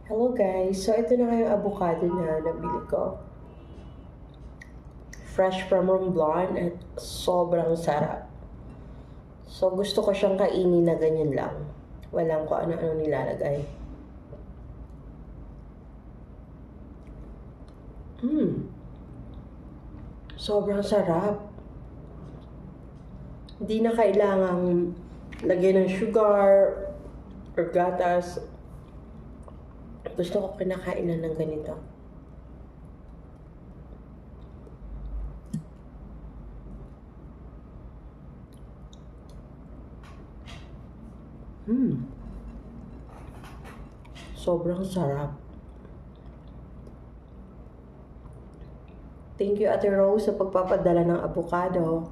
Hello guys! So ito na nga yung avocado na nabili ko. Fresh from Romblon at sobrang sarap. So gusto ko siyang kainin na ganyan lang. Walang kung ano-ano nilalagay. Sobrang sarap. Hindi na kailangang lagyan ng sugar or gatas. Gusto ko kinakain na ng ganito. Sobrang sarap. Thank you, Ate Rose, sa pagpapadala ng avocado.